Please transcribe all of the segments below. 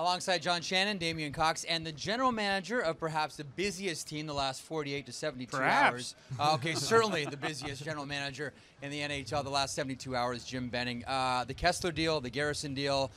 Alongside John Shannon, Damian Cox, and the general manager of perhaps the busiest team the last 48 to 72 hours. Okay, certainly the busiest general manager in the NHL the last 72 hours, Jim Benning. The Kesler deal, the Garrison deal,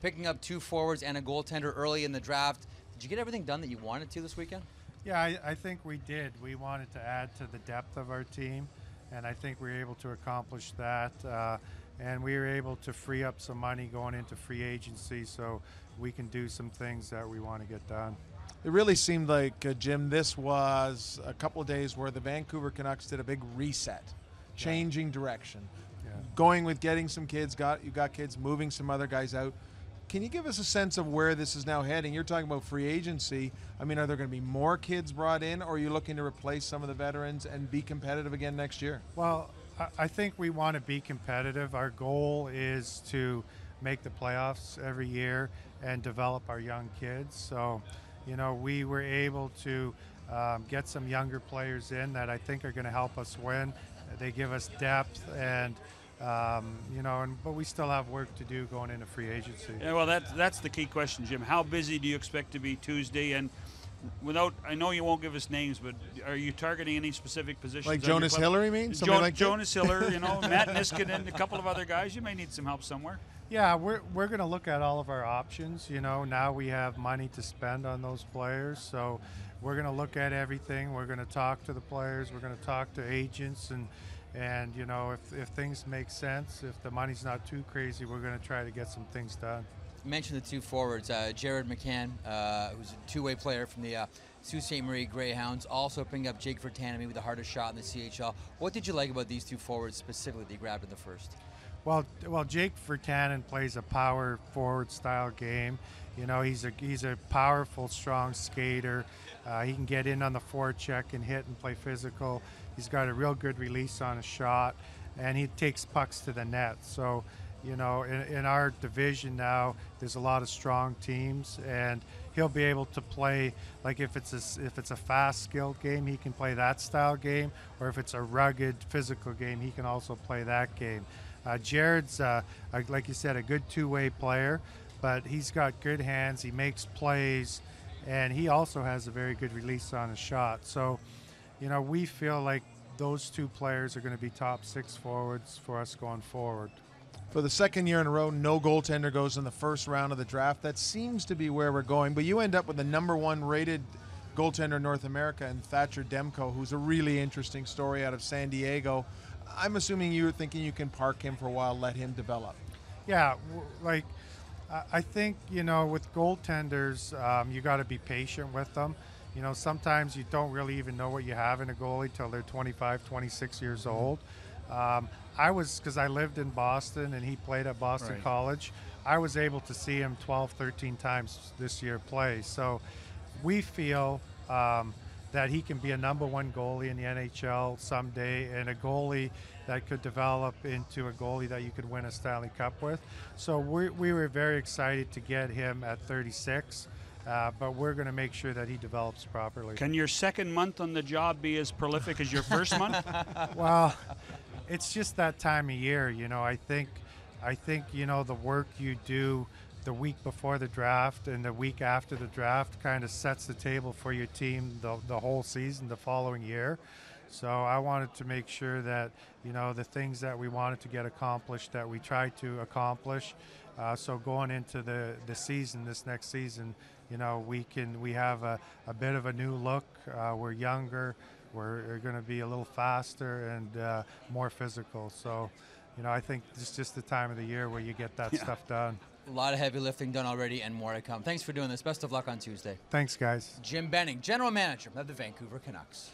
picking up 2 forwards and a goaltender early in the draft. Did you get everything done that you wanted to this weekend? Yeah, I think we did. We wanted to add to the depth of our team, and I think we were able to accomplish that. And we were able to free up some money going into free agency so we can do some things that we want to get done. It really seemed like, Jim, this was a couple of days where the Vancouver Canucks did a big reset, changing direction, going with getting some kids, you got kids, moving some other guys out. Can you give us a sense of where this is now heading? You're talking about free agency. I mean, are there going to be more kids brought in, or are you looking to replace some of the veterans and be competitive again next year? Well, I think we want to be competitive. Our goal is to make the playoffs every year and develop our young kids. So, we were able to get some younger players in that I think are going to help us win. They give us depth and but we still have work to do going into free agency. Yeah, well, that's the key question, Jim. How busy do you expect to be Tuesday? And I know you won't give us names, but are you targeting any specific positions? Like Jonas Hiller, means? Like Jonas Hiller, Matt Niskanen, a couple of other guys. You may need some help somewhere. Yeah, we're going to look at all of our options. Now we have money to spend on those players, so we're going to look at everything. We're going to talk to the players. We're going to talk to agents, and if things make sense, if the money's not too crazy, we're going to try to get some things done. You mentioned the 2 forwards, Jared McCann, who's a 2-way player from the Sault Ste. Marie Greyhounds, also picking up Jake Virtanen with the hardest shot in the CHL. What did you like about these 2 forwards specifically that you grabbed in the first? Well, Jake Virtanen plays a power forward style game. He's a powerful, strong skater. He can get in on the forecheck and hit and play physical. He's got a real good release on a shot, and he takes pucks to the net. So, in our division now, there's a lot of strong teams, and he'll be able to play, like if it's a fast, skilled game, he can play that style game, or if it's a rugged, physical game, he can also play that game. Jared's, like you said, a good 2-way player, but he's got good hands, he makes plays, and he also has a very good release on his shot. So, we feel like those 2 players are going to be top 6 forwards for us going forward. For the second year in a row, no goaltender goes in the first round of the draft. That seems to be where we're going, but you end up with the #1 rated goaltender in North America and Thatcher Demko, who's a really interesting story out of San Diego. I'm assuming you're thinking you can park him for a while, let him develop. Yeah, I think, with goaltenders, you got to be patient with them. Sometimes you don't really even know what you have in a goalie till they're 25, 26 years old. Because I lived in Boston and he played at Boston College, I was able to see him 12, 13 times this year play. So we feel that he can be a #1 goalie in the NHL someday, and a goalie that could develop into a goalie that you could win a Stanley Cup with. So we were very excited to get him at 36, but we're going to make sure that he develops properly. Can your second month on the job be as prolific as your first month? Well, it's just that time of year. I think the work you do the week before the draft and the week after the draft kind of sets the table for your team the whole season the following year. So I wanted to make sure that the things that we wanted to get accomplished, that we tried to accomplish. So going into the season, this next season, we have a bit of a new look. We're younger. We're going to be a little faster and more physical. So, I think it's just the time of the year where you get that stuff done. A lot of heavy lifting done already and more to come. Thanks for doing this. Best of luck on Tuesday. Thanks, guys. Jim Benning, General Manager of the Vancouver Canucks.